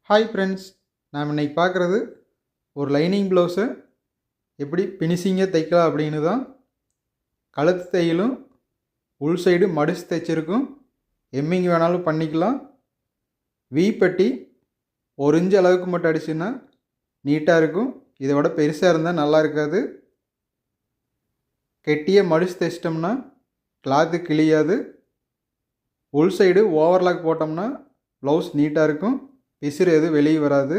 Hi friends, நாம் இன்றைக்கி பார்க்குறது ஒரு லைனிங் ப்ளவுஸை எப்படி ஃபினிஷிங்காக தைக்கலாம் அப்படின்னு தான். கழுத்து தையலும் உள் சைடு மடிச்சு தைச்சிருக்கும். எம்மிங் வேணாலும் பண்ணிக்கலாம். வி பட்டி 1 இன்ச் அளவுக்கு மட்டும் அடிச்சுன்னா நீட்டாக இருக்கும். இதை விட பெருசாக இருந்தால் நல்லா இருக்காது. கெட்டியாக மடிச்சு தைச்சிட்டோம்னா கிளாத்து கிழியாது. உள் சைடு ஓவர்லாக் போட்டோம்னா ப்ளவுஸ் நீட்டாக இருக்கும். பிசுறு எதுவும் வெளியே வராது.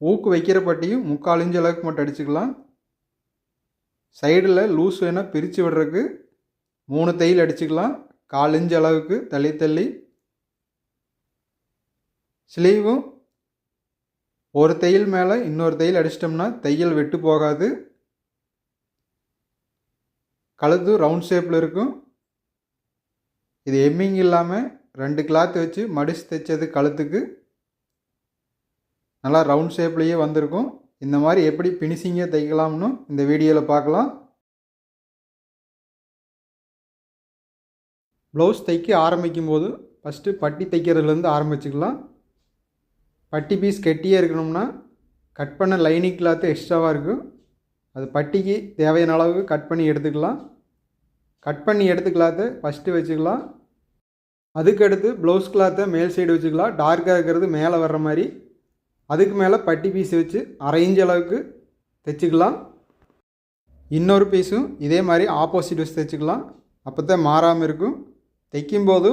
ஊக்கு வைக்கிற பட்டியும் 3/4 இன்ச் அளவுக்கு மட்டும் அடிச்சுக்கலாம். சைடில் லூஸ் வேணால் பிரித்து விடுறதுக்கு 3 தையல் அடிச்சுக்கலாம். 1/4 இன்ச் அளவுக்கு தள்ளி தள்ளி. ஸ்லீவும் ஒரு தையல் மேலே இன்னொரு தையல் அடிச்சிட்டோம்னா தையல் வெட்டு போகாது. கழுத்து ரவுண்ட் ஷேப்பில் இருக்கும். இது எம்மிங் இல்லாமல் 2 கிளாத் வச்சு மடிச்சு தைச்சது கழுத்துக்கு நல்லா ரவுண்ட் ஷேப்லேயே வந்திருக்கும். இந்த மாதிரி எப்படி ஃபினிஷிங்காக தைக்கலாம்னு இந்த வீடியோவில் பார்க்கலாம். ப்ளவுஸ் தைக்க ஆரம்பிக்கும் போது ஃபஸ்ட்டு பட்டி தைக்கிறதுலேருந்து ஆரம்பிச்சுக்கலாம். பட்டி பீஸ் கெட்டியாக இருக்கணும்னா கட் பண்ண லைனிங் கிளாத்து எக்ஸ்ட்ராவாக இருக்கும். அது பட்டிக்கு தேவையான அளவுக்கு கட் பண்ணி எடுத்துக்கலாம். கட் பண்ணி எடுத்து கிளாத்தை ஃபஸ்ட்டு வச்சுக்கலாம். அதுக்கடுத்து ப்ளவுஸ் கிளாத்தை மேல் சைடு வச்சுக்கலாம். டார்க்காக இருக்கிறது மேலே வர்ற மாதிரி. அதுக்கு மேலே பட்டி பீஸ் வச்சு 1/2 இன்ச் அளவுக்கு தைச்சிக்கலாம். இன்னொரு பீஸும் இதே மாதிரி ஆப்போசிட் வச்சு தைச்சிக்கலாம். அப்போ தான் மாறாமல் இருக்கும். தைக்கும்போது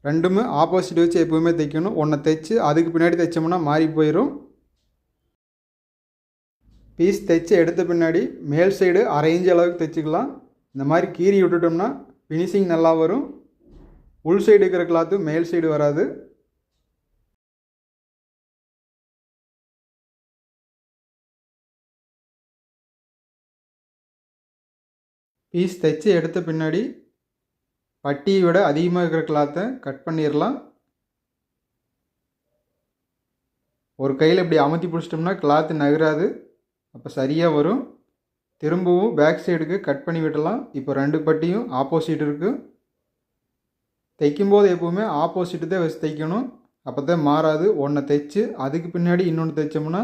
ரெண்டுமே ஆப்போசிட் வச்சு எப்போவுமே தைக்கணும். ஒன்றை தைச்சி அதுக்கு பின்னாடி தைச்சோம்னா மாறி போயிடும். பீஸ் தைச்சி எடுத்த பின்னாடி மேல் சைடு 1/2 இன்ச் அளவுக்கு தைச்சிக்கலாம். இந்த மாதிரி கீறி விட்டுட்டோம்னா ஃபினிஷிங் நல்லா வரும். உள் சைடு இருக்கிற கிளாத்து மேல் சைடு வராது. பீஸ் தைச்சி எடுத்த பின்னாடி பட்டியை விட அதிகமாக இருக்கிற கிளாத்தை கட் பண்ணிடலாம். ஒரு கையில் இப்படி அமுத்தி பிடிச்சிட்டோம்னா கிளாத்து நகராது. அப்போ சரியாக வரும். திரும்பவும் பேக் சைடுக்கு கட் பண்ணி விடலாம். இப்போ 2 பட்டியும் ஆப்போசிட் இருக்குது. தைக்கும்போது எப்போவுமே ஆப்போசிட்டு தான் வச்சு தைக்கணும். அப்போ தான் மாறாது. ஒன்றை தைச்சி அதுக்கு பின்னாடி இன்னொன்று தைச்சோம்னா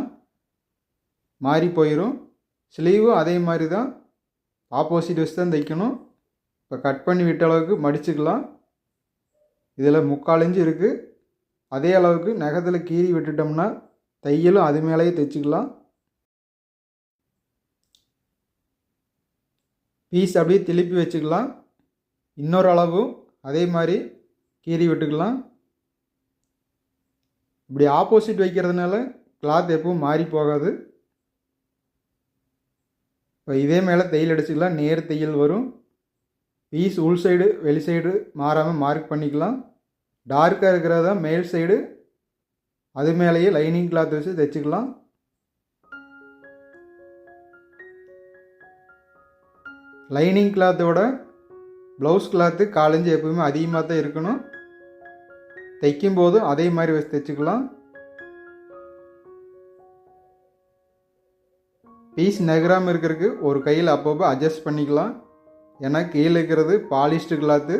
மாறி போயிடும். ஸ்லீவும் அதே மாதிரி தான் ஆப்போசிட் வச்சு தான் தைக்கணும். இப்போ கட் பண்ணி விட்ட அளவுக்கு மடிச்சுக்கலாம். இதில் 3/4 இன்ச் இருக்குது. அதே அளவுக்கு நகத்தில் கீறி விட்டுட்டோம்னா தையலும் அது மேலேயே தைச்சிக்கலாம். பீஸ் அப்படியே திருப்பி வச்சுக்கலாம். இன்னொரு அளவும் அதே மாதிரி கீறி விட்டுக்கலாம். இப்படி ஆப்போசிட் வைக்கிறதுனால கிளாத் எப்பவும் மாறி போகாது. இப்போ இதே மேலே தையல் அடிச்சுக்கலாம். நேர் தையல் வரும். பீஸ் உள் சைடு வெளி சைடு மாறாமல் மார்க் பண்ணிக்கலாம். டார்க்காக இருக்கிறதா மேல் சைடு. அது மேலேயே லைனிங் கிளாத் வச்சு தைச்சிக்கலாம். லைனிங் கிளாத்தோட ப்ளவுஸ் கிளாத்து 1/4 இன்ச் எப்போவுமே அதிகமாக தான் இருக்கணும். தைக்கும்போது அதே மாதிரி வச்சு தைச்சிக்கலாம். பீஸ் நகராமல் இருக்கிறதுக்கு ஒரு கையில் அப்பப்போ அட்ஜஸ்ட் பண்ணிக்கலாம். ஏன்னா கீழே இருக்கிறது பாலிஸ்டு கிளாத்து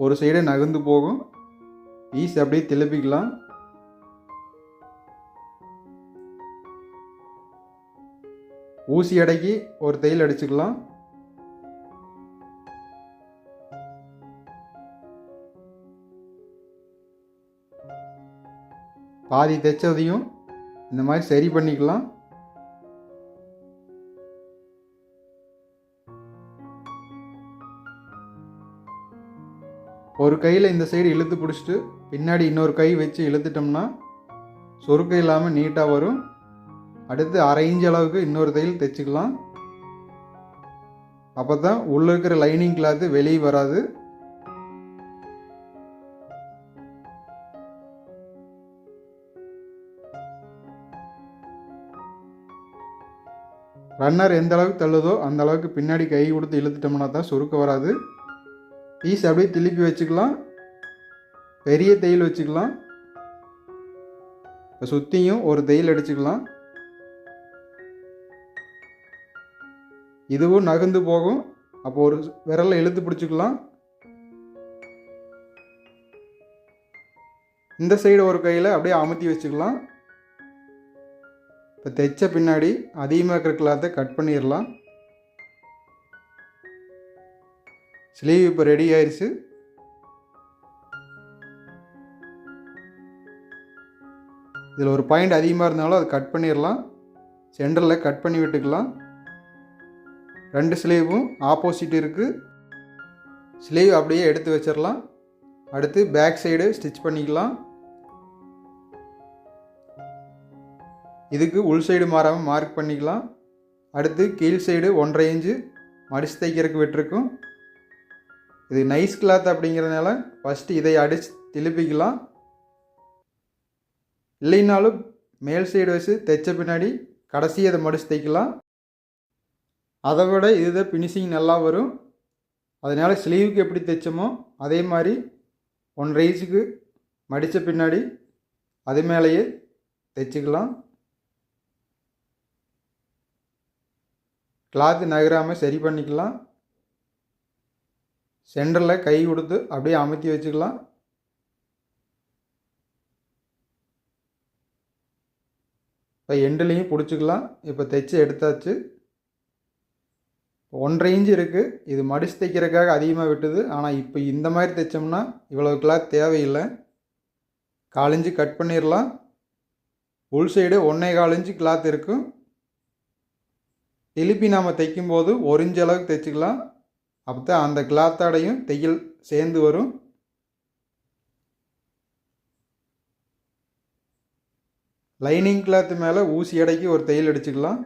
ஒரு சைடு நகர்ந்து போகும். பீஸ் அப்படியே திருப்பிக்கலாம். ஊசி அடக்கி ஒரு தையல் அடிச்சுக்கலாம். பாதி தைச்சதையும் இந்த மாதிரி சரி பண்ணிக்கலாம். ஒரு கையில் இந்த சைடு இழுத்து பிடிச்சிட்டு பின்னாடி இன்னொரு கை வச்சு இழுத்துட்டோம்னா சொருக்கம் இல்லாமல் நீட்டாக வரும். அடுத்து 1/2 இன்ச் அளவுக்கு இன்னொரு தையல் தைச்சிக்கலாம். அப்போ தான் உள்ளே இருக்கிற லைனிங் கிளாத்து வெளியே வராது. ரன்னர் எந்த அளவுக்கு தள்ளுதோ அந்த அளவுக்கு பின்னாடி கை கொடுத்து இழுத்துட்டோம்னா தான் சுருக்க வராது. பீஸ் அப்படியே திருப்பி வச்சுக்கலாம். பெரிய தையல் வச்சுக்கலாம். இப்போ சுற்றியும் ஒரு தையல் அடிச்சுக்கலாம். இதுவும் நகர்ந்து போகும். அப்போ ஒரு விரலை இழுத்து பிடிச்சிக்கலாம். இந்த சைடு ஒரு கையில் அப்படியே அமுத்தி வச்சுக்கலாம். இப்போ தைச்ச பின்னாடி அதிகமாக இருக்கிற கிளாத்தை கட் பண்ணிடலாம். ஸ்லீவ் இப்போ ரெடி ஆயிடுச்சு. இதில் ஒரு பாயிண்ட் அதிகமாக இருந்தாலும் அது கட் பண்ணிடலாம். சென்டரில் கட் பண்ணி விட்டுக்கலாம். 2 ஸ்லீவும் ஆப்போசிட் இருக்குது. ஸ்லீவ் அப்படியே எடுத்து வச்சிடலாம். அடுத்து பேக் சைடு ஸ்டிச் பண்ணிக்கலாம். இதுக்கு உள் சைடு மாறாமல் மார்க் பண்ணிக்கலாம். அடுத்து கீழ் சைடு 1.5 இன்ச்சு மடிச்சு தைக்கிறதுக்கு விட்டுருக்கும். இது நைஸ் கிளாத் அப்படிங்கிறதுனால ஃபஸ்ட்டு இதை அடித்து திருப்பிக்கலாம். இல்லைனாலும் மேல் சைடு வச்சு தைச்ச பின்னாடி கடைசி அதை மடித்து தைக்கலாம். அதை விட இதுதான் ஃபினிஷிங் நல்லா வரும். அதனால் ஸ்லீவுக்கு எப்படி தைச்சோமோ அதே மாதிரி 1.5 இன்ச்சுக்கு மடித்த பின்னாடி அது மேலேயே தைச்சிக்கலாம். கிளாத்து நகராமல் சரி பண்ணிக்கலாம். சென்டரில் கை கொடுத்து அப்படியே அமுத்தி வச்சுக்கலாம். இப்போ எண்டுலேயும் பிடிச்சிக்கலாம். இப்போ தைச்சி எடுத்தாச்சு. 1.5 இன்ச்சு இருக்குது. இது மடிச்சு தைக்கிறதுக்காக அதிகமாக விட்டுது. ஆனால் இப்போ இந்த மாதிரி தைச்சோம்னா இவ்வளோ கிளாத் தேவையில்லை. 4 இன்ச்சு கட் பண்ணிடலாம். உள் சைடு 1.25 இன்ச்சு கிளாத் இருக்கும். திருப்பி நாம் தைக்கும்போது 1 இன்ச்சு அளவுக்கு தைச்சிக்கலாம். அப்போ தான் அந்த கிளாத்தோடையும் தையல் சேர்ந்து வரும். லைனிங் கிளாத்து மேலே ஊசி எடைக்கு ஒரு தையல் அடிச்சுக்கலாம்.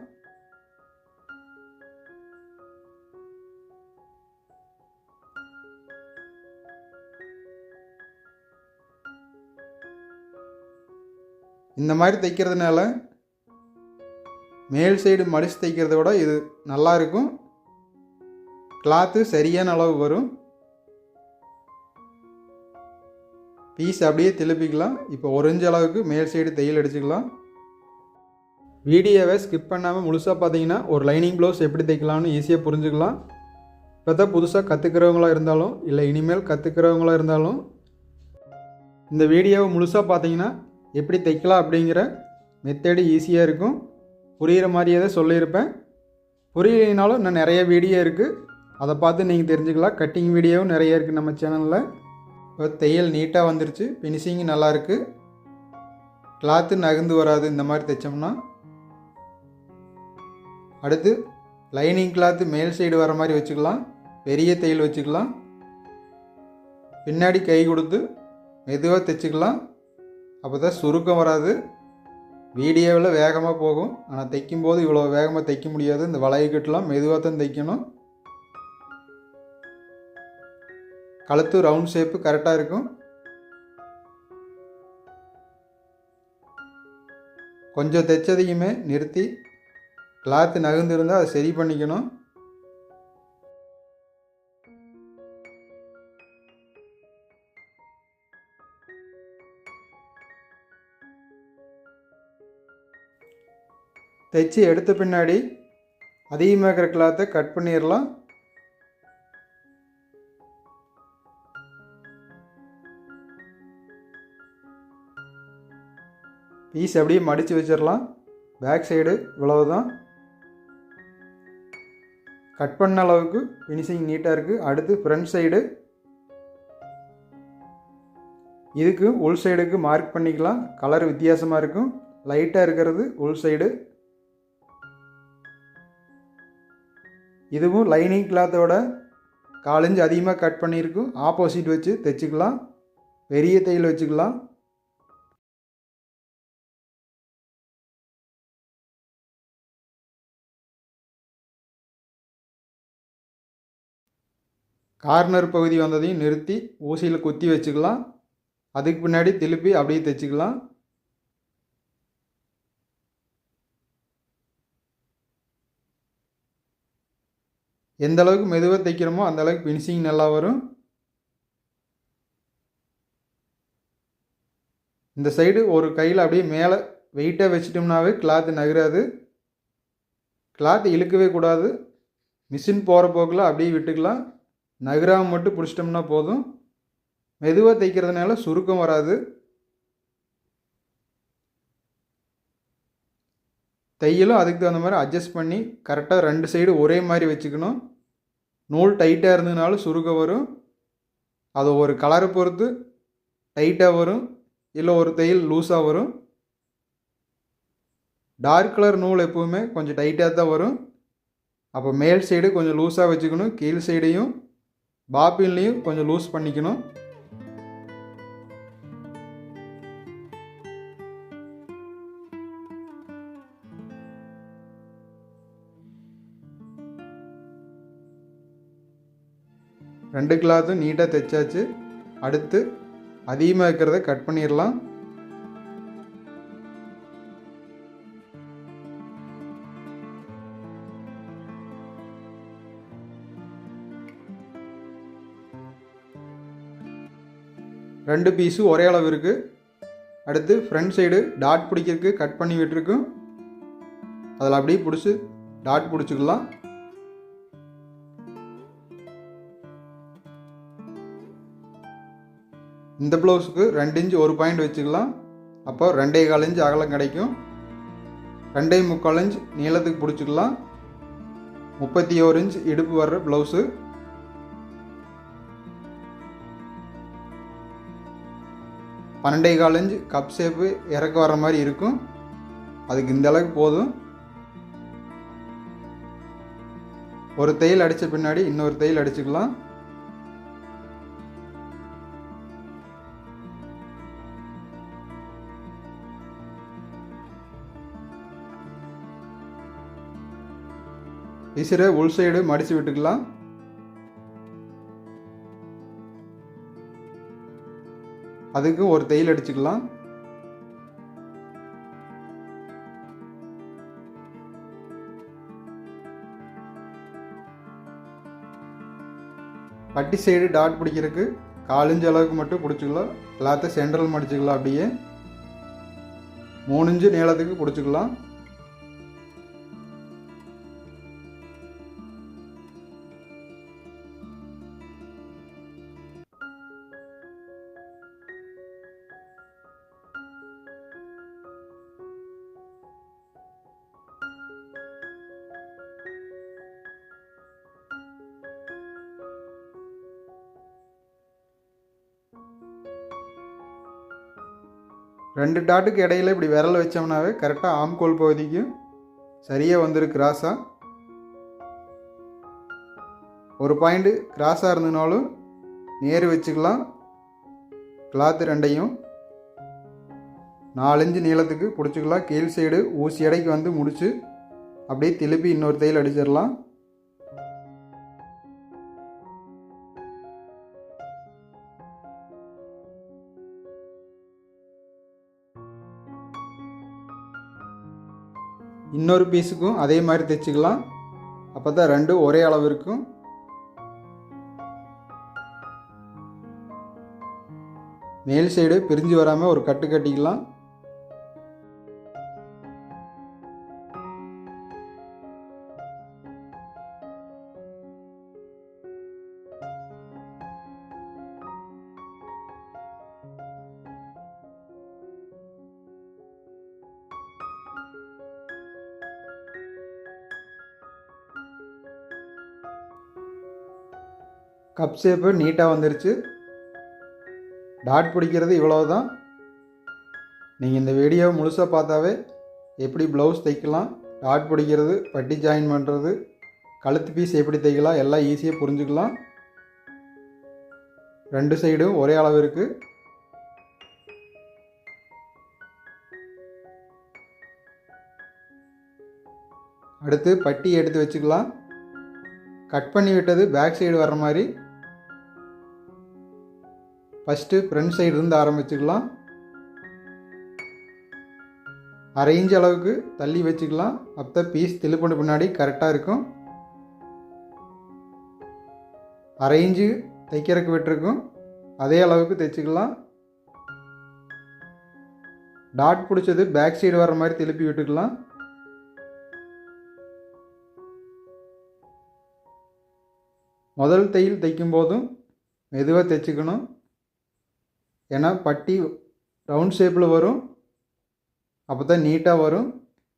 இந்த மாதிரி தைக்கிறதுனால மேல் சைடு மடித்து தைக்கிறத விட இது நல்லா இருக்கும். கிளாத்து சரியான அளவு வரும். பீஸ் அப்படியே திருப்பிக்கலாம். இப்போ 1 இன்ச்சு அளவுக்கு மேல் சைடு தையல் அடிச்சுக்கலாம். வீடியோவை ஸ்கிப் பண்ணாமல் முழுசாக பார்த்தீங்கன்னா ஒரு லைனிங் ப்ளவுஸ் எப்படி தைக்கலாம்னு ஈஸியாக புரிஞ்சுக்கலாம். இப்போ தான் புதுசாக கற்றுக்கிறவங்களா இருந்தாலும் இல்லை இனிமேல் கற்றுக்கிறவங்களா இருந்தாலும் இந்த வீடியோவை முழுசாக பார்த்தீங்கன்னா எப்படி தைக்கலாம் அப்படிங்கிற மெத்தேடு ஈஸியாக இருக்கும். புரிகிற மாதிரியே தான் சொல்லியிருப்பேன். புரியலைனாலும் இன்னும் நிறைய வீடியோ இருக்குது. அதை பார்த்து நீங்கள் தெரிஞ்சுக்கலாம். கட்டிங் வீடியோவும் நிறைய இருக்குது நம்ம சேனலில். இப்போ தையல் நீட்டாக வந்துருச்சு. ஃபினிஷிங் நல்லாயிருக்கு. கிளாத்து நகர்ந்து வராது இந்த மாதிரி தைச்சோம்னா. அடுத்து லைனிங் கிளாத்து மேல் சைடு வர மாதிரி வச்சுக்கலாம். பெரிய தையல் வச்சுக்கலாம். பின்னாடி கை கொடுத்து மெதுவாக தைச்சிக்கலாம். அப்போ தான் சுருக்கம் வராது. வீடியோவில் வேகமாக போகும். ஆனால் தைக்கும்போது இவ்வளோ வேகமாக தைக்க முடியாது. இந்த வளையக்கட்டெலாம் மெதுவாக தான் தைக்கணும். கழுத்து ரவுண்ட் ஷேப்பு கரெக்டாக இருக்கும். கொஞ்சம் தைச்சதையுமே நிறுத்தி கிளாத்து நகர்ந்துருந்தால் அதை சரி பண்ணிக்கணும். தைச்சி எடுத்த பின்னாடி அதிகமாக இருக்கிற கிளாத்தை கட் பண்ணிடலாம். பீஸ் அப்படியே மடித்து வச்சிடலாம். பேக் சைடு இவ்வளவுதான். கட் பண்ண அளவுக்கு ஃபினிஷிங் நீட்டாக இருக்குது. அடுத்து ஃப்ரண்ட் சைடு. இதுக்கு உள் சைடுக்கு மார்க் பண்ணிக்கலாம். கலர் வித்தியாசமாக இருக்கும். லைட்டாக இருக்கிறது உள் சைடு. இதுவும் லைனிங் கிளாத்தோட 4 இன்ச்சு அதிகமாக கட் பண்ணியிருக்கும். ஆப்போசிட் வச்சு தைச்சிக்கலாம். பெரிய தையல் வச்சுக்கலாம். கார்னர் பகுதி வந்ததையும் நிறுத்தி ஊசியில் குத்தி வச்சுக்கலாம். அதுக்கு பின்னாடி திருப்பி அப்படியே தைச்சிக்கலாம். எந்த அளவுக்கு மெதுவாக தைக்கிறோமோ அந்த அளவுக்கு ஃபினிஷிங் நல்லா வரும். இந்த சைடு ஒரு கையில் அப்படியே மேலே வெயிட்டாக வச்சிட்டோம்னாவே கிளாத்து நகராது. கிளாத்து இழுக்கவே கூடாது. மிஷின் போகிற போக்கில் அப்படியே விட்டுக்கலாம். நகராமல் மட்டும் பிடிச்சிட்டோம்னா போதும். மெதுவாக தைக்கிறதுனால சுருக்கம் வராது. தையலும் அதுக்கு தகுந்த மாதிரி அட்ஜஸ்ட் பண்ணி கரெக்டாக 2 சைடு ஒரே மாதிரி வச்சுக்கணும். நூல் டைட்டாக இருந்ததுனாலும் சுருக்க வரும். அது ஒரு கலரை பொறுத்து டைட்டாக வரும், இல்லை ஒரு தையல் லூஸாக வரும். டார்க் கலர் நூல் எப்போவுமே கொஞ்சம் டைட்டாக தான் வரும். அப்போ மேல் சைடு கொஞ்சம் லூஸாக வச்சுக்கணும், கீழ் சைடையும் பாப்பின்லேயும் கொஞ்சம் லூஸ் பண்ணிக்கணும். ரெண்டு கிளாத்தும் நீட்டாக தைச்சாச்சு. அடுத்து அதிகமாக இருக்கிறத கட் பண்ணிடலாம். ரெண்டு பீஸும் ஒரே அளவு இருக்குது. அடுத்து ஃப்ரண்ட் சைடு டாட் பிடிக்கிறதுக்கு கட் பண்ணி விட்டுருக்கும். அதில் அப்படியே பிடிச்சி டாட் பிடிச்சிக்கலாம். இந்த ப்ளவுஸுக்கு 2 இன்ச் 1 பாயிண்ட் வச்சுக்கலாம். அப்போ 2.25 இன்ச் அகலம் கிடைக்கும். 2.25 இன்ச் நீளத்துக்கு பிடிச்சிக்கலாம். 31 இன்ச் இடுப்பு வர்ற ப்ளவுஸு. 12.25 இன்ச் கப் ஷேப்பு இறக்க வர்ற மாதிரி இருக்கும். அதுக்கு இந்த அளவுக்கு போதும். ஒரு தையல் அடித்த பின்னாடி இன்னொரு தையல் அடிச்சுக்கலாம். விசிற உள் சைடு மடித்து விட்டுக்கலாம். அதுக்கு ஒரு தையல் அடிச்சுக்கலாம். பட்டி சைடு டாட் பிடிக்கிறதுக்கு 4 இன்ச் அளவுக்கு மட்டும் பிடிச்சிக்கலாம். கிளாத்தை சென்ட்ரல் மடிச்சுக்கலாம். அப்படியே 3 இன்ச்சு நீளத்துக்கு பிடிச்சிக்கலாம். ரெண்டு டாட்டுக்கு இடையில இப்படி விரல் வச்சோம்னாவே கரெக்டாக ஆம்கோல் பகுதிக்கும் சரியாக வந்துருக்கு கிராஸாக. ஒரு பாயிண்ட் கிராஸாக இருந்ததுனாலும் நேர் வச்சுக்கலாம். கிளாத்து ரெண்டையும் 4 இன்ச்சு நீளத்துக்கு பிடிச்சிக்கலாம். கீழ் சைடு ஊசி எடைக்கு வந்து முடிச்சு அப்படியே திருப்பி இன்னொரு தையல் அடிச்சிடலாம். இன்னொரு பீஸுக்கும் அதே மாதிரி தைச்சிக்கலாம். அப்போ தான் ரெண்டும் ஒரே அளவு இருக்கும். மேல் சைடு பிரிஞ்சு வராமல் ஒரு கட்டு கட்டிக்கலாம். கப் ஷேப்பு நீட்டாக வந்துருச்சு. டாட் பிடிக்கிறது இவ்வளோ தான். நீங்கள் இந்த வீடியோவை முழுசாக பார்த்தாவே எப்படி ப்ளவுஸ் தைக்கலாம், டாட் பிடிக்கிறது, பட்டி ஜாயின் பண்ணுறது, கழுத்து பீஸ் எப்படி தைக்கலாம் எல்லாம் ஈஸியாக புரிஞ்சுக்கலாம். ரெண்டு சைடும் ஒரே அளவு இருக்குது. அடுத்து பட்டி எடுத்து வச்சுக்கலாம். கட் பண்ணி விட்டது பேக் சைடு வர்ற மாதிரி ஃபஸ்ட்டு ஃப்ரண்ட் சைடு இருந்து ஆரம்பிச்சுக்கலாம். 1/2 இன்ச் அளவுக்கு தள்ளி வச்சுக்கலாம். அப்போ பீஸ் திருப்பின பின்னாடி கரெக்டாக இருக்கும். 1/2 இன்ச்சு தைக்கிறதுக்கு விட்டுருக்கும். அதே அளவுக்கு தைச்சிக்கலாம். டாட் பிடிச்சது பேக் சைடு வர்ற மாதிரி திருப்பி விட்டுக்கலாம். முதல் தையல் தைக்கும் போதும் மெதுவாக தைச்சிக்கணும். ஏன்னா பட்டி ரவுண்ட் ஷேப்பில் வரும். அப்போ தான் நீட்டாக வரும்.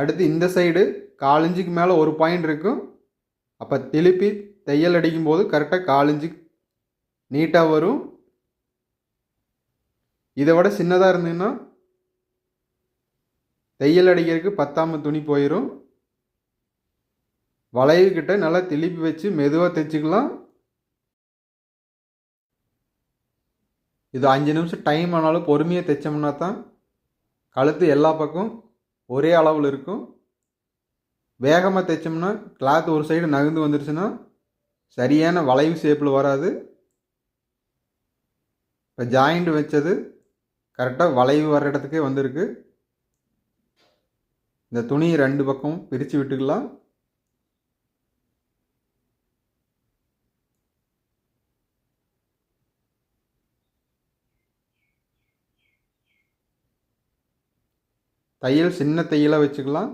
அடுத்து இந்த சைடு 1/4 இன்ச்சுக்கு மேலே ஒரு பாயிண்ட் இருக்கும். அப்போ திருப்பி தையல் அடிக்கும்போது கரெக்டாக 1/4 இன்ச்சு நீட்டாக வரும். இதை விட சின்னதாக இருந்ததுன்னா தையல் அடிக்கிறதுக்கு பத்தாம துணி போயிடும். வளைவுக்கிட்ட நல்லா திருப்பி வச்சு மெதுவாக தைச்சிக்கலாம். இது 5 நிமிஷம் டைம் ஆனாலும் பொறுமையாக தைச்சோம்னா தான் கழுத்து எல்லா பக்கம் ஒரே அளவில் இருக்கும். வேகமாக தைச்சோம்னா கிளாத் ஒரு சைடு நகர்ந்து வந்துருச்சுன்னா சரியான வளைவு ஷேப்பில் வராது. இப்போ ஜாயிண்ட் வச்சது கரெக்டாக வளைவு வர இடத்துக்கே வந்திருக்கு. இந்த துணியை 2 பக்கம் பிரித்து விட்டுக்கலாம். தையல் சின்ன தையலாக வச்சுக்கலாம்.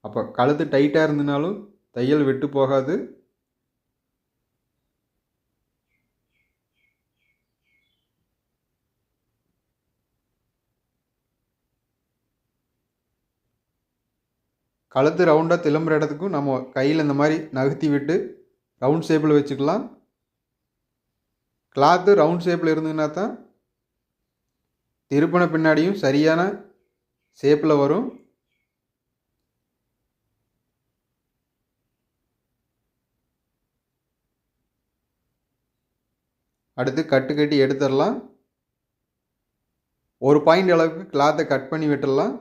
அப்போ கழுத்து டைட்டாக இருந்தனாலும் தையல் விட்டு போகாது. கழுத்து ரவுண்டாக திரும்புகிற இடத்துக்கும் நம்ம கையில் இந்த மாதிரி நகர்த்தி விட்டு ரவுண்ட் ஷேப்பில் வச்சுக்கலாம். கிளாத்து ரவுண்ட் ஷேப்பில் இருந்ததுன்னா தான் திருப்பின பின்னாடியும் சரியான ஷேப்பில் வரும். அடுத்து கட்டு கட்டி எடுத்துடலாம். ஒரு பாயிண்ட் அளவுக்கு கிளாத்தை கட் பண்ணி விட்டுடலாம்.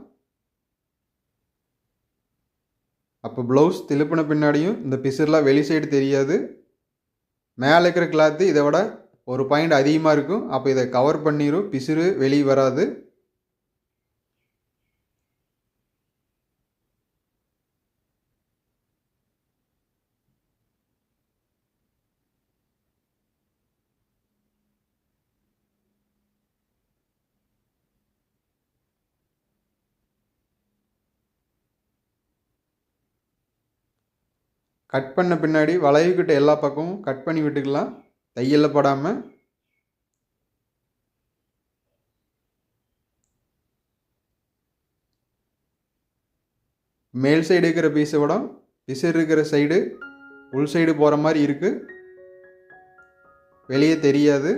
அப்போ ப்ளவுஸ் திருப்பின பின்னாடியும் இந்த பிசுரெலாம் வெளி சைடு தெரியாது. மேலே இருக்கிற கிளாத்து இதை விட ஒரு பாயிண்ட் அதிகமாக இருக்கும். அப்போ இதை கவர் பண்ணிடும், பிசுறு வெளியே வராது. கட் பண்ண பின்னாடி வளைவுக்கிட்ட எல்லா பக்கமும் கட் பண்ணி விட்டுக்கலாம், தையலில் படாமல். மேல் சைடு இருக்கிற பீஸை விட பிசர் இருக்கிற சைடு உள் சைடு போகிற மாதிரி இருக்குது, வெளியே தெரியாது.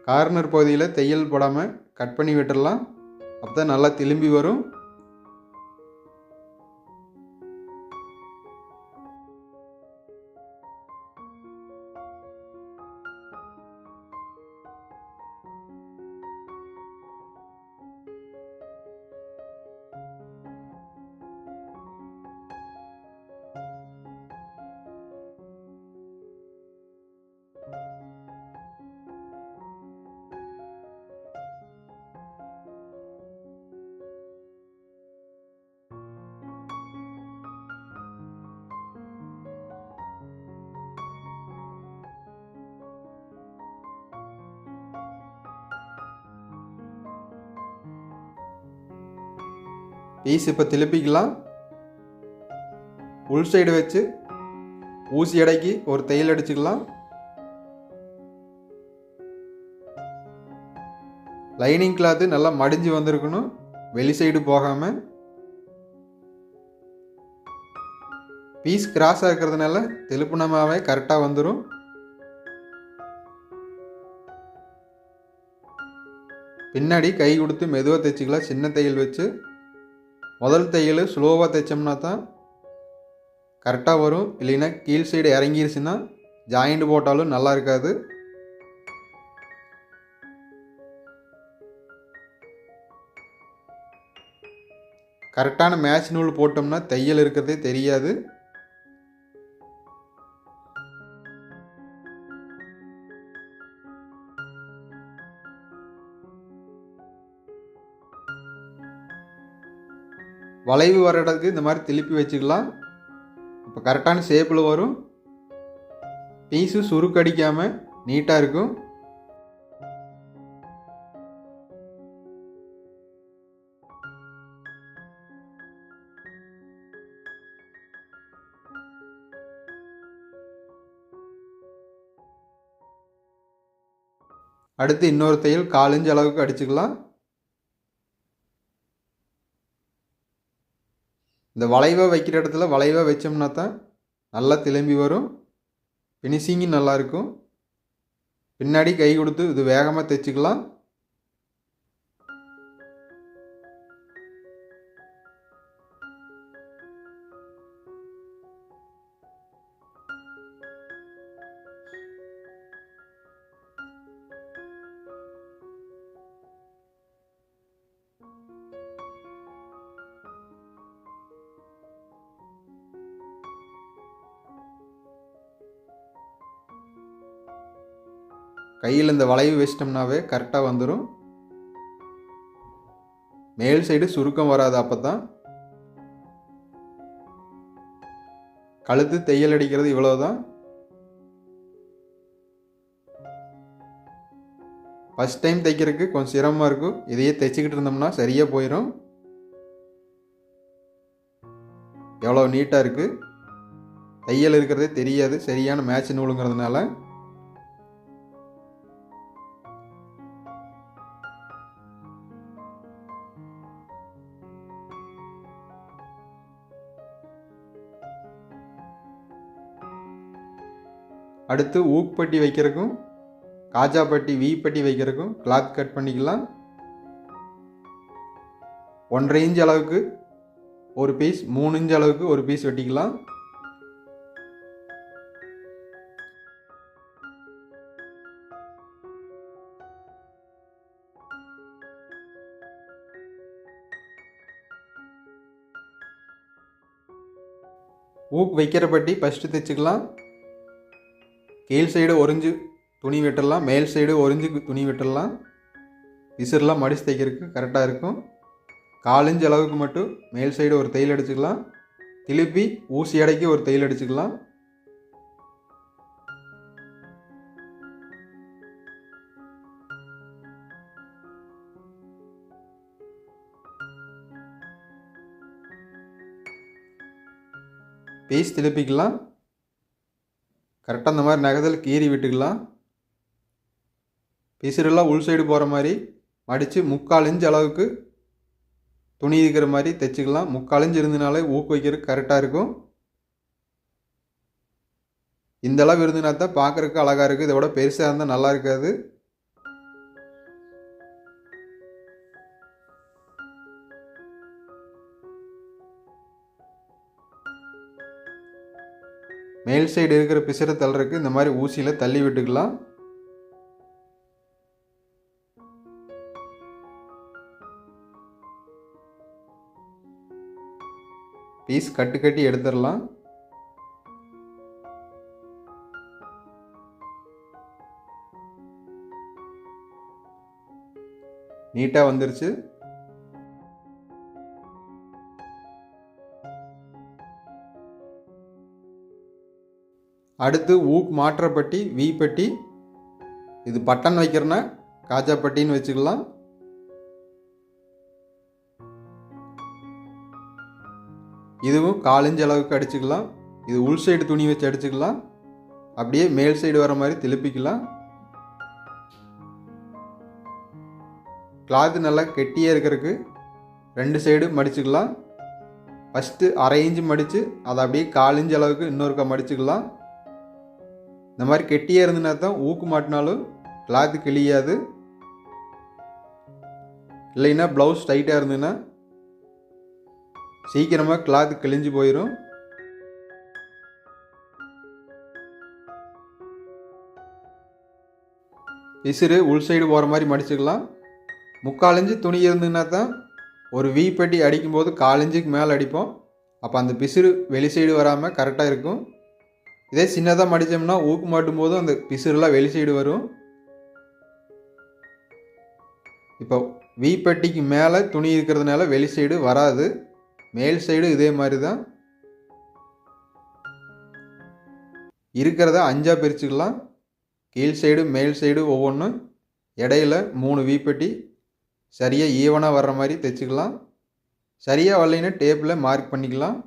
கார்னர் பகுதியில் தையல் போடாமல் கட் பண்ணி விட்டுடலாம். அப்போ தான் நல்லா திரும்பி வரும். பீஸ் இப்போ திருப்பிக்கலாம். உள் சைடு வச்சு ஊசி எடைக்கு ஒரு தையல் அடிச்சுக்கலாம். லைனிங் கிளாத்து நல்லா மடிஞ்சு வந்திருக்கணும், வெளி சைடு போகாமல். பீஸ் கிராஸாக இருக்கிறதுனால திருப்புனமாவே கரெக்டாக வந்துடும். பின்னாடி கை கொடுத்து மெதுவாக தைச்சிக்கலாம், சின்ன தையல் வச்சு. முதல் தையல் ஸ்லோவாக தைச்சோம்னா தான் கரெக்டாக வரும். இல்லைன்னா கீழ் சைடு இறங்கிருச்சுன்னா ஜாயிண்ட் போட்டாலும் நல்லா இருக்காது. கரெக்டான மேட்ச் நூல் போட்டோம்னா தையல் இருக்கிறதே தெரியாது. வளைவு வர இடத்துக்கு இந்த மாதிரி திருப்பி வச்சுக்கலாம். இப்போ கரெக்டான ஷேப்பில் வரும். பீஸு சுருக்கடிக்காமல் நீட்டாக இருக்கும். அடுத்து இன்னொரு தையல் 1/4 இன்ச் அளவுக்கு அடிச்சுக்கலாம். இந்த வளைவாக வைக்கிற இடத்துல வளைவாக வச்சோம்னா தான் நல்லா திரும்பி வரும், ஃபினிஷிங்கும் நல்லாயிருக்கும். பின்னாடி கை கொடுத்து இது வேகமாக தைச்சிக்கலாம். கையில் இந்த வளைவு வச்சிட்டோம்னாவே கரெக்டாக வந்துடும். மேல் சைடு சுருக்கம் வராது. அப்போ தான் கழுத்து தையல் அடிக்கிறது இவ்வளோதான். ஃபஸ்ட் டைம் தைக்கிறதுக்கு கொஞ்சம் சிரமமாக இருக்கும். இதையே தைச்சிக்கிட்டு இருந்தோம்னா சரியாக போயிடும். எவ்வளோ நீட்டாக இருக்குது, தையல் இருக்கிறதே தெரியாது சரியான மேட்ச் நூலுங்கிறதுனால. அடுத்து ஊக்பட்டி வைக்கிறதுக்கும் காஜா பட்டி வி பட்டி வைக்கிறதுக்கும் கிளாத் கட் பண்ணிக்கலாம். 1.5 இன்ச் அளவுக்கு ஒரு பீஸ், 3 இன்ச் அளவுக்கு ஒரு பீஸ் வெட்டிக்கலாம். ஊக் வைக்கிற பட்டி ஃபஸ்ட்டு தைச்சிக்கலாம். கீழ் சைடு 1 இன்ச்சு துணி வெட்டலாம், மேல் சைடு 1 இன்ச்சுக்கு துணி வெட்டலாம். விசிறெலாம் மடித்து தைக்கிறதுக்கு கரெக்டாக இருக்கும். 1/4 இன்ச் அளவுக்கு மட்டும் மேல் சைடு ஒரு தையல் அடிச்சுக்கலாம். திருப்பி ஊசி அடைக்கி ஒரு தையல் அடிச்சுக்கலாம். பீஸ் திருப்பிக்கலாம். கரெக்டாக அந்த மாதிரி நகத்தில் கீறி விட்டுக்கலாம். பிசுரெல்லாம் உள் சைடு போகிற மாதிரி மடித்து 3/4 இன்ச் அளவுக்கு துணி இருக்கிற மாதிரி தைச்சிக்கலாம். 3/4 இன்ச் இருந்தனாலே ஊக்கு வைக்கிறதுக்கு கரெக்டாக இருக்கும். இந்த அளவு இருந்துனா தான் பார்க்குறதுக்கு அழகாக இருக்குது. இதை விட பெருசாக இருந்தால் நல்லா இருக்காது. மேல் சைடு இருக்கிற பிசுரை தள்ளுறதுக்கு இந்த மாதிரி ஊசியில் தள்ளி விட்டுக்கலாம். பீஸ் கட்டி எடுத்துடலாம். நீட்டாக வந்துருச்சு. அடுத்து ஊக் மாற்ற பட்டி வி பட்டி. இது பட்டன் வைக்கிறனா காஜா பட்டின்னு வச்சுக்கலாம். இதுவும் 1/4 இன்ச் அளவுக்கு அடிச்சுக்கலாம். இது உள் சைடு துணி வச்சு அடிச்சுக்கலாம். அப்படியே மேல் சைடு வர மாதிரி திருப்பிக்கலாம். கிளாத்து நல்லா கெட்டியாக இருக்கிறதுக்கு 2 சைடு மடிச்சுக்கலாம். ஃபஸ்ட்டு 1/2 இன்ச் மடித்து அதை அப்படியே 1/4 இன்ச் அளவுக்கு இன்னொருக்கா மடிச்சுக்கலாம். இந்த மாதிரி கெட்டியாக இருந்துன்னா தான் ஊக்கு மாட்டினாலும் கிளாத்து கிழியாது. இல்லைன்னா ப்ளவுஸ் டைட்டாக இருந்ததுன்னா சீக்கிரமாக கிளாத்து கிழிஞ்சு போயிடும். விசிறு உள் சைடு போகிற மாதிரி மடிச்சுக்கலாம். 3/4 இன்ச்சு துணி இருந்ததுன்னா தான் ஒரு வி பட்டி அடிக்கும்போது 1/4 இன்ச்சுக்கு மேலே அடிப்போம். அப்போ அந்த பிசுறு வெளி சைடு வராமல் கரெக்டாக இருக்கும். இதே சின்னதாக மடித்தோம்னா ஊக்கு மாட்டும் போது அந்த பிசுறுலாம் வெளி சைடு வரும். இப்போ வி பட்டிக்கு மேலே துணி இருக்கிறதுனால வெளி சைடு வராது. மேல் சைடு இதே மாதிரி தான் இருக்கிறத 5ஆக பிரிச்சுக்கலாம். கீழ் சைடு மேல் சைடு ஒவ்வொன்றும் இடையில 3 வி பட்டி சரியாக ஈவனாக வர்ற மாதிரி தைச்சிக்கலாம். சரியாக வரலைன்னா டேப்பில் மார்க் பண்ணிக்கலாம்.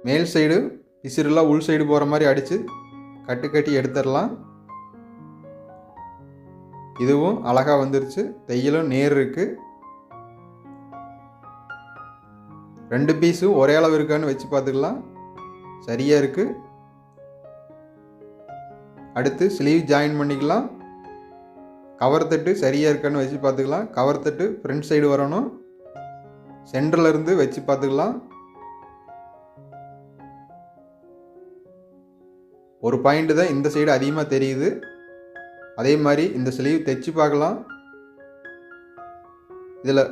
மேல் சைடு பிசிறுலாம் உள் சைடு போகிற மாதிரி அடித்து கட்டி எடுத்துடலாம். இதுவும் அழகாக வந்துருச்சு. தையலும் நேர் இருக்குது. 2 பீஸும் ஒரே அளவு இருக்கான்னு வச்சு பார்த்துக்கலாம். சரியாக இருக்குது. அடுத்து ஸ்லீவ் ஜாயின் பண்ணிக்கலாம். கவர் தட்டு சரியாக இருக்கான்னு வச்சு பார்த்துக்கலாம். கவர் தட்டு ஃப்ரண்ட் சைடு வரணும். சென்டரில் இருந்து வச்சு பார்த்துக்கலாம். ஒரு பாயிண்ட் தான் இந்த சைடு அதிகமாக தெரியுது. அதே மாதிரி இந்த ஸ்லீவ் தைச்சு பார்க்கலாம். இதில்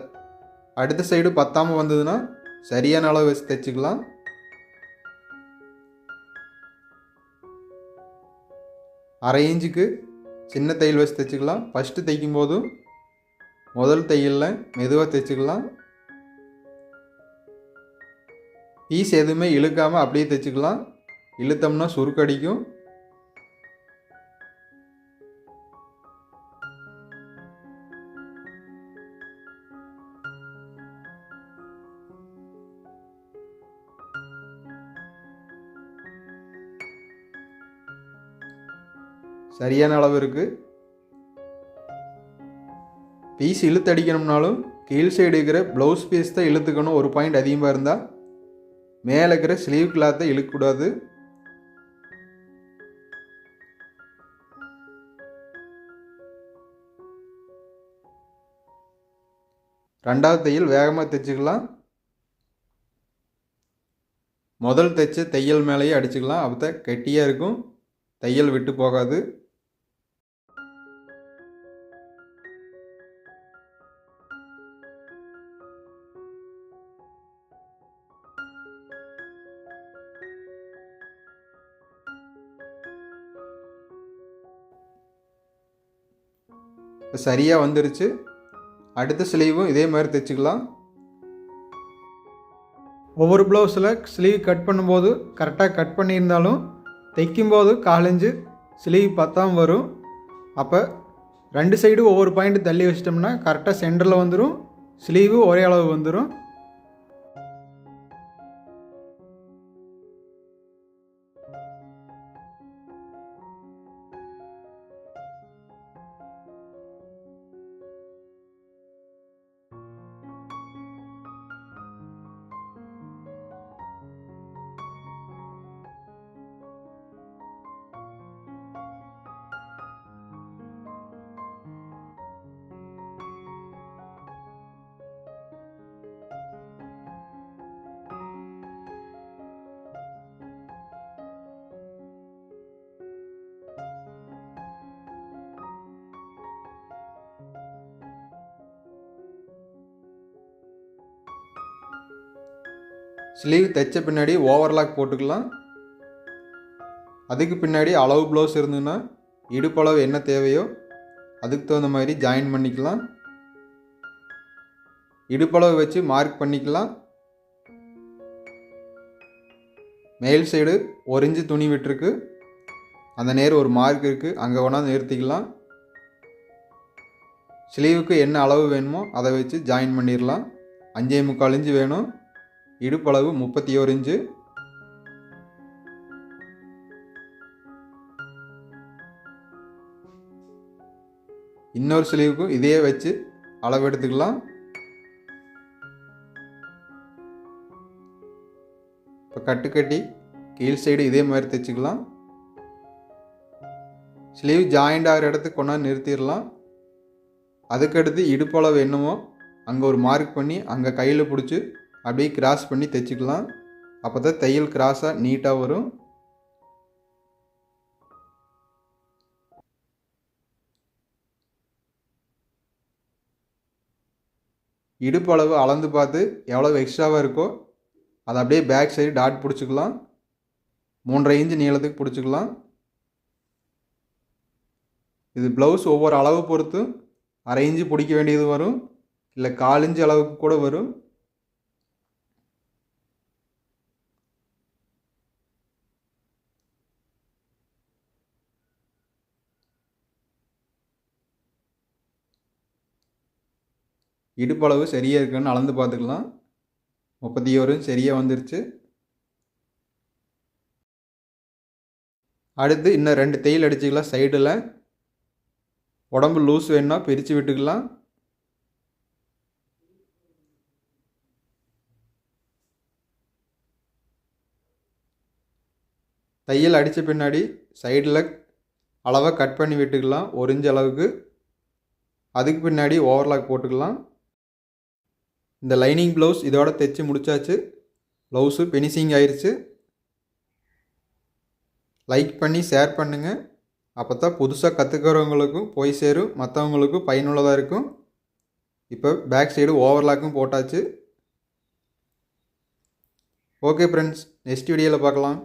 அடுத்த சைடு பத்தாமல் வந்ததுன்னா சரியான அளவு வச்சு தைச்சிக்கலாம். அரை இன்ச்சுக்கு சின்ன தையல் வச்சு தைச்சிக்கலாம். ஃபஸ்ட்டு தைக்கும் போதும் முதல் தையலில் மெதுவாக தைச்சிக்கலாம். பீஸ் எதுவுமே இழுக்காமல் அப்படியே தைச்சிக்கலாம். இழுத்தோம்னா சுருக்கடிக்கும். சரியான அளவு இருக்குது. பீஸ் இழுத்து அடிக்கணும்னாலும் கீழ் சைடு இருக்கிற ப்ளவுஸ் பீஸ் தான் இழுத்துக்கணும். ஒரு பாயிண்ட் அதிகமாக இருந்தால் மேலே இருக்கிற ஸ்லீவ் கிளாத்தை இழுக்கக்கூடாது. ரெண்டாவது தையல் வேகமாக தைச்சிக்கலாம். முதல் தைச்ச தையல் மேலேயே அடிச்சுக்கலாம். அப்போ தான் கெட்டியாக இருக்கும், தையல் விட்டு போகாது. சரியாக வந்துருச்சு. அடுத்த ஸ்லீவும் இதே மாதிரி தைச்சிக்கலாம். ஒவ்வொரு ப்ளவுஸில் ஸ்லீவ் கட் பண்ணும்போது கரெக்டாக கட் பண்ணியிருந்தாலும் தைக்கும்போது 1/4 இன்ச்சு ஸ்லீவ் பத்தாமல் வரும். அப்போ 2 சைடும் ஒவ்வொரு பாயிண்ட் தள்ளி வச்சிட்டோம்னா கரெக்டாக சென்டரில் வந்துடும். ஸ்லீவு ஒரே அளவு வந்துடும். ஸ்லீவ் தைச்ச பின்னாடி ஓவர்லாக் போட்டுக்கலாம். அதுக்கு பின்னாடி அளவு ப்ளவுஸ் இருந்ததுன்னா இடுப்பளவு என்ன தேவையோ அதுக்கு தகுந்த மாதிரி ஜாயின் பண்ணிக்கலாம். இடுப்பளவு வச்சு மார்க் பண்ணிக்கலாம். மேல் சைடு 1 இன்ச்சு துணி விட்டுருக்கு. அந்த நேர் ஒரு மார்க் இருக்குது, அங்கே கொண்டாந்து நிறுத்திக்கலாம். ஸ்லீவுக்கு என்ன அளவு வேணுமோ அதை வச்சு ஜாயின் பண்ணிடலாம். 5.25 இன்ச்சு வேணும். இடுப்பளவு 31 இன்ச்சு. இன்னொரு ஸ்லீவுக்கும் இதே வச்சு அளவு எடுத்துக்கலாம். இப்போ கட்டி கீழ் சைடு இதே மாதிரி தைச்சிக்கலாம். ஸ்லீவ் ஜாயிண்ட் ஆகிற இடத்துக்கு கொண்டாந்து நிறுத்திடலாம். அதுக்கடுத்து இடுப்பளவு என்னமோ அங்கே ஒரு மார்க் பண்ணி அங்கே கையில் பிடிச்சி அப்படியே கிராஸ் பண்ணி தைச்சிக்கலாம். அப்போ தான் தையல் கிராஸாக நீட்டாக வரும். இடுப்பளவு அளந்து பார்த்து எவ்வளோ எக்ஸ்ட்ராவாக இருக்கோ அதை அப்படியே பேக் சைடு டாட் பிடிச்சிக்கலாம். 3.5 இன்ச்சு நீளத்துக்கு பிடிச்சிக்கலாம். இது ப்ளவுஸ் ஒவ்வொரு அளவு பொறுத்து 1/2 இன்ச்சு பிடிக்க வேண்டியது வரும், இல்லை 1/4 இன்ச்சு அளவுக்கு கூட வரும். இடுப்பளவு சரியாக இருக்குன்னு அளந்து பார்த்துக்கலாம். 31 சரியாக வந்துருச்சு. அடுத்து இன்னும் 2 தையல் அடிச்சுக்கலாம். சைடில் உடம்பு லூஸ் வேணும்னா பிரித்து விட்டுக்கலாம். தையல் அடித்த பின்னாடி சைடில் அளவை கட் பண்ணி விட்டுக்கலாம் 1 இன்ச் அளவுக்கு. அதுக்கு பின்னாடி ஓவர்லாக் போட்டுக்கலாம். இந்த லைனிங் ப்ளவுஸ் இதோட தைச்சி முடிச்சாச்சு. ப்ளவுஸு ஃபினிஷிங் ஆயிடுச்சு. லைக் பண்ணி ஷேர் பண்ணுங்கள். அப்போ தான் புதுசாக கற்றுக்கிறவங்களுக்கும் போய் சேரும், மற்றவங்களுக்கும் பயனுள்ளதாக இருக்கும். இப்போ பேக் சைடு ஓவர்லாக்கும் போட்டாச்சு. ஓகே ஃப்ரெண்ட்ஸ், நெக்ஸ்ட் வீடியோவில் பார்க்கலாம்.